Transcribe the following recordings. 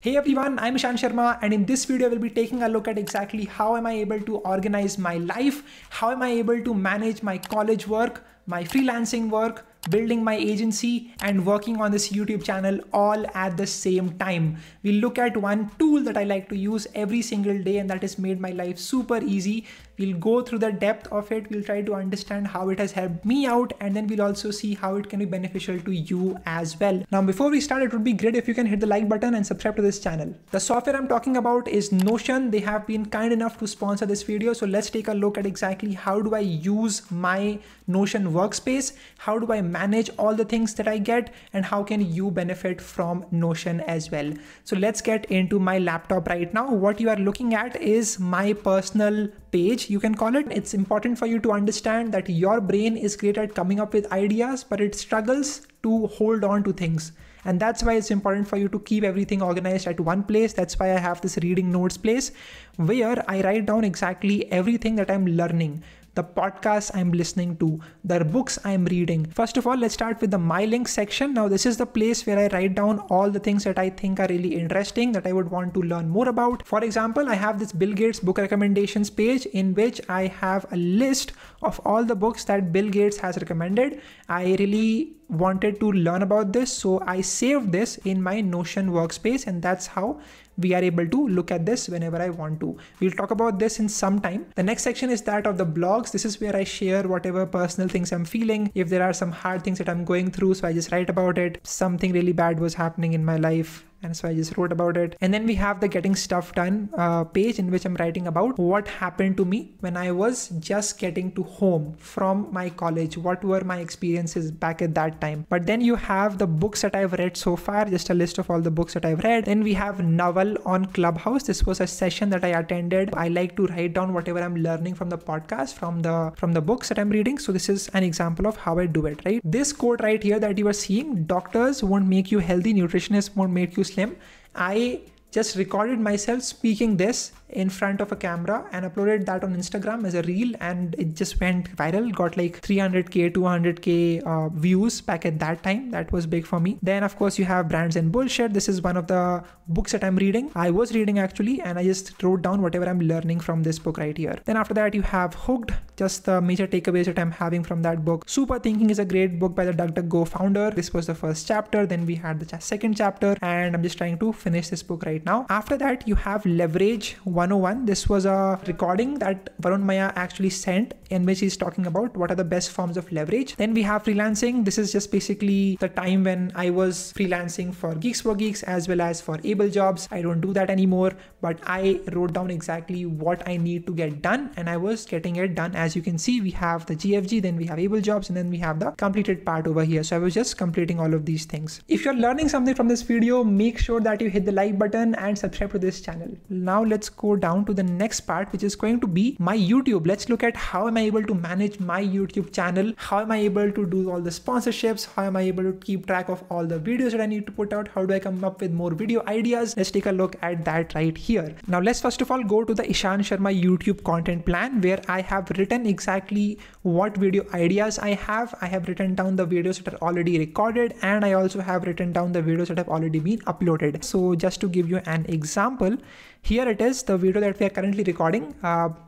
Hey everyone, I'm Ishan Sharma, and in this video we'll be taking a look at exactly how am I able to organize my life, how am I able to manage my college work, my freelancing work, building my agency, and working on this YouTube channel all at the same time. We'll look at one tool that I like to use every single day, and that has made my life super easy. We'll go through the depth of it. We'll try to understand how it has helped me out, and then we'll also see how it can be beneficial to you as well. Now, before we start, it would be great if you can hit the like button and subscribe to this channel. The software I'm talking about is Notion. They have been kind enough to sponsor this video. So let's take a look at exactly how do I use my Notion workspace, how do I manage all the things that I get, and how can you benefit from Notion as well. So let's get into my laptop right now. What you are looking at is my personal page, you can call it. It's important for you to understand that your brain is great at coming up with ideas, but it struggles to hold on to things. And that's why it's important for you to keep everything organized at one place. That's why I have this reading notes place where I write down exactly everything that I'm learning, the podcasts I'm listening to, the books I'm reading. First of all, let's start with the My Links section. Now, this is the place where I write down all the things that I think are really interesting that I would want to learn more about. For example, I have this Bill Gates book recommendations page in which I have a list of all the books that Bill Gates has recommended. I really wanted to learn about this, so I saved this in my Notion workspace, and that's how we are able to look at this whenever I want to. We'll talk about this in some time. The next section is that of the blogs. This is where I share whatever personal things I'm feeling. If there are some hard things that I'm going through, so I just write about it. Something really bad was happening in my life, and so I just wrote about it. And then we have the Getting Stuff Done page in which I'm writing about what happened to me when I was just getting to home from my college. What were my experiences back at that time? But then you have the books that I've read so far, just a list of all the books that I've read. Then we have Novel on Clubhouse. This was a session that I attended. I like to write down whatever I'm learning from the podcast, from the books that I'm reading. So this is an example of how I do it, right? This quote right here that you are seeing, doctors won't make you healthy, nutritionists won't make you slim. I just recorded myself speaking this in front of a camera and uploaded that on Instagram as a reel, and it just went viral, got like 300k 200k views back at that time. That was big for me. Then of course you have Brands and Bullshit. This is one of the books that I'm reading. I was reading actually, and I just wrote down whatever I'm learning from this book right here. Then after that you have Hooked, just the major takeaways that I'm having from that book. Super Thinking is a great book by the DuckDuckGo founder. This was the first chapter. Then we had the second chapter, and I'm just trying to finish this book right now. After that you have Leverage 101. This was a recording that Varun Maya actually sent in which he's talking about what are the best forms of leverage. Then we have freelancing. This is just basically the time when I was freelancing for Geeks for Geeks as well as for Able Jobs. I don't do that anymore, but I wrote down exactly what I need to get done, and I was getting it done. As you can see, we have the GFG, then we have Able Jobs, and then we have the completed part over here. So I was just completing all of these things. If you're learning something from this video, make sure that you hit the like button and subscribe to this channel. Now let's go down to the next part, which is going to be my YouTube. Let's look at how am I able to manage my YouTube channel? How am I able to do all the sponsorships? How am I able to keep track of all the videos that I need to put out? How do I come up with more video ideas? Let's take a look at that right here. Now let's first of all go to the Ishan Sharma YouTube content plan, where I have written exactly what video ideas I have. I have written down the videos that are already recorded, and I also have written down the videos that have already been uploaded. So just to give you an example, here it is, the video that we are currently recording.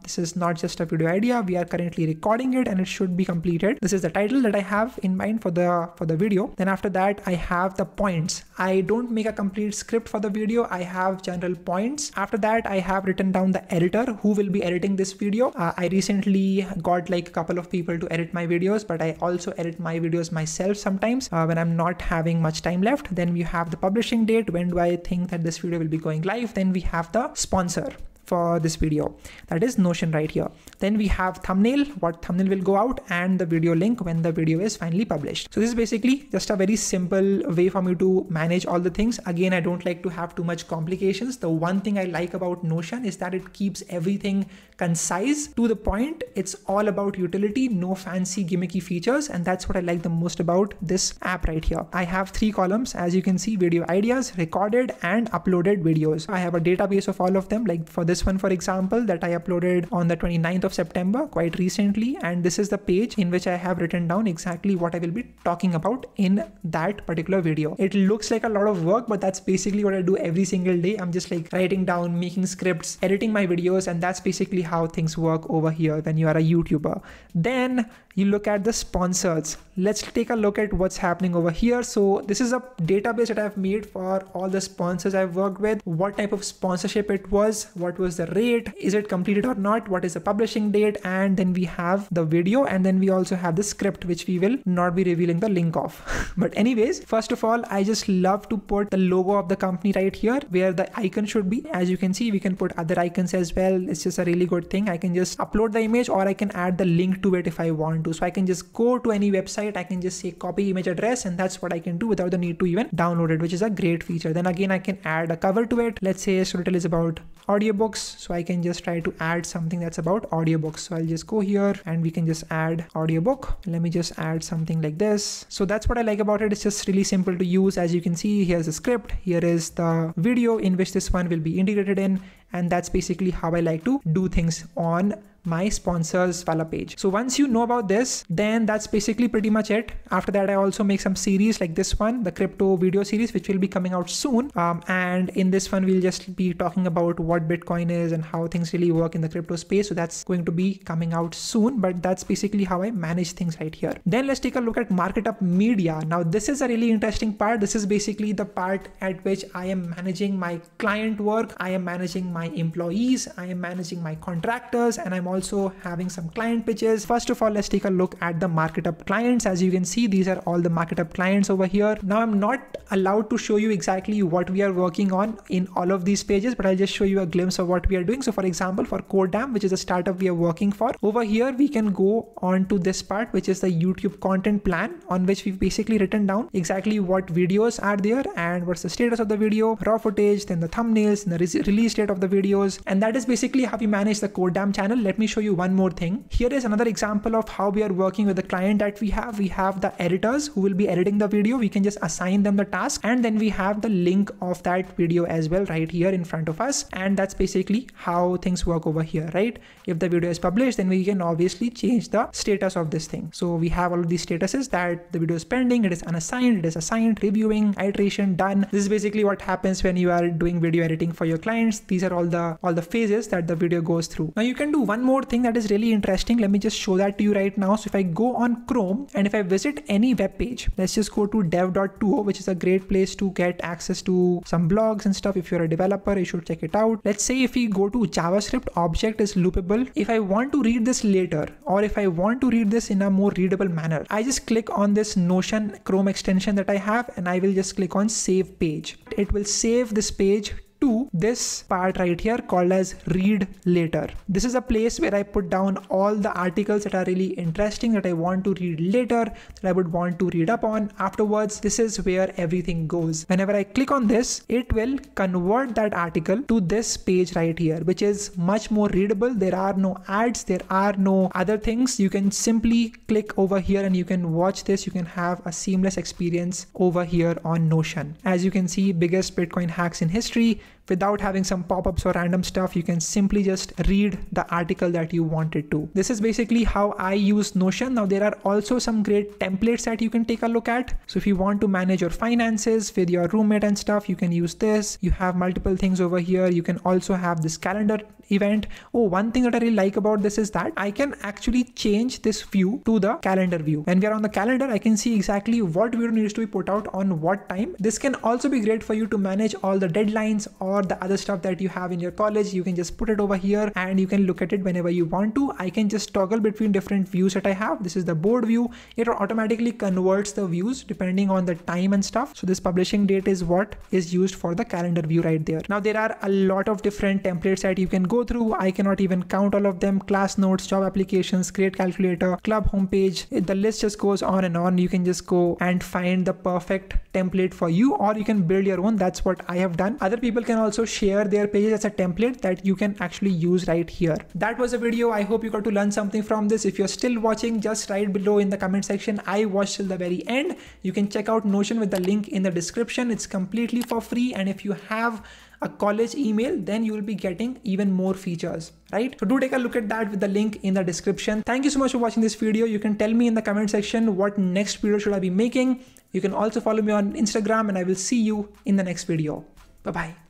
This is not just a video idea. We are currently recording it and it should be completed. This is the title that I have in mind for the video. Then after that, I have the points. I don't make a complete script for the video. I have general points. After that, I have written down the editor who will be editing this video. I recently got like a couple of people to edit my videos, but I also edit my videos myself sometimes when I'm not having much time left. Then we have the publishing date. When do I think that this video will be going live? Then we have the sponsor for this video, that is Notion right here. Then we have thumbnail, what thumbnail will go out, and the video link when the video is finally published. So this is basically just a very simple way for me to manage all the things. Again, I don't like to have too much complications. The one thing I like about Notion is that it keeps everything concise, to the point. It's all about utility, no fancy gimmicky features, and that's what I like the most about this app right here. I have 3 columns, as you can see: video ideas, recorded and uploaded videos. I have a database of all of them. Like for this this one, for example, that I uploaded on the 29th of September, quite recently. And this is the page in which I have written down exactly what I will be talking about in that particular video. It looks like a lot of work, but that's basically what I do every single day. I'm just like writing down, making scripts, editing my videos, and that's basically how things work over here when you are a YouTuber. Then you look at the sponsors. Let's take a look at what's happening over here. So this is a database that I've made for all the sponsors I've worked with, what type of sponsorship it was, what was the rate, is it completed or not, what is the publishing date, and then we have the video, and then we also have the script, which we will not be revealing the link of. But anyways, first of all, I just love to put the logo of the company right here where the icon should be. As you can see, we can put other icons as well. It's just a really good thing. I can just upload the image, or I can add the link to it if I want to. So I can just go to any website, I can just say copy image address, and that's what I can do without the need to even download it, which is a great feature. Then again, I can add a cover to it. Let's say Storytel is about audiobooks, so I can just try to add something that's about audiobooks. So I'll just go here and we can just add audiobook. Let me just add something like this. So that's what I like about it. It's just really simple to use. As you can see, here's the script, here is the video in which this one will be integrated in, and that's basically how I like to do things on my sponsors Wala page. So once you know about this, then that's basically pretty much it. After that, I also make some series like this one, the crypto video series, which will be coming out soon. And in this one, we'll just be talking about what Bitcoin is and how things really work in the crypto space. So that's going to be coming out soon, but that's basically how I manage things right here. Then let's take a look at MarkitUp Media. Now, this is a really interesting part. This is basically the part at which I am managing my client work. I am managing my employees. I am managing my contractors, and I'm also having some client pitches. First of all, let's take a look at the MarkitUp clients. As you can see, these are all the MarkitUp clients over here. Now, I'm not allowed to show you exactly what we are working on in all of these pages, but I'll just show you a glimpse of what we are doing. So for example, for Codam, which is a startup we are working for, over here, we can go on to this part, which is the YouTube content plan, on which we've basically written down exactly what videos are there and what's the status of the video, raw footage, then the thumbnails, and the release date of the videos. And that is basically how we manage the Codam channel. Let me show you one more thing. Here is another example of how we are working with the client that we have. We have the editors who will be editing the video. We can just assign them the task, and then we have the link of that video as well right here in front of us. And that's basically how things work over here, right? If the video is published, then we can obviously change the status of this thing. So we have all of these statuses that the video is pending, it is unassigned, it is assigned, reviewing, iteration, done. This is basically what happens when you are doing video editing for your clients. These are all the phases that the video goes through. Now you can do one more thing that is really interesting. Let me just show that to you right now. So if I go on Chrome and if I visit any web page, let's just go to dev.to, which is a great place to get access to some blogs and stuff. If you're a developer, you should check it out. Let's say if we go to JavaScript, object is loopable. If I want to read this later, or if I want to read this in a more readable manner, I just click on this Notion Chrome extension that I have, and I will just click on save page. It will save this page to this part right here called as read later. This is a place where I put down all the articles that are really interesting that I want to read later, that I would want to read up on afterwards. This is where everything goes. Whenever I click on this, it will convert that article to this page right here, which is much more readable. There are no ads, there are no other things. You can simply click over here and you can watch this. You can have a seamless experience over here on Notion. As you can see, biggest Bitcoin hacks in history. Without having some pop-ups or random stuff, you can simply just read the article that you wanted to. This is basically how I use Notion. Now there are also some great templates that you can take a look at. So if you want to manage your finances with your roommate and stuff, you can use this. You have multiple things over here. You can also have this calendar event. Oh, one thing that I really like about this is that I can actually change this view to the calendar view. When we are on the calendar, I can see exactly what video needs to be put out on what time. This can also be great for you to manage all the deadlines or the other stuff that you have in your college. You can just put it over here and you can look at it whenever you want to. I can just toggle between different views that I have. This is the board view. It automatically converts the views depending on the time and stuff. So this publishing date is what is used for the calendar view right there. Now there are a lot of different templates that you can go through. I cannot even count all of them. Class notes, job applications, create calculator, club homepage. The list just goes on and on. You can just go and find the perfect template for you, or you can build your own. That's what I have done. Other people can also also share their pages as a template that you can actually use right here. That was a video. I hope you got to learn something from this. If you're still watching, just write below in the comment section, I watched till the very end. You can check out Notion with the link in the description. It's completely for free. And if you have a college email, then you will be getting even more features, right? So do take a look at that with the link in the description. Thank you so much for watching this video. You can tell me in the comment section what next video should I be making. You can also follow me on Instagram, and I will see you in the next video. Bye-bye.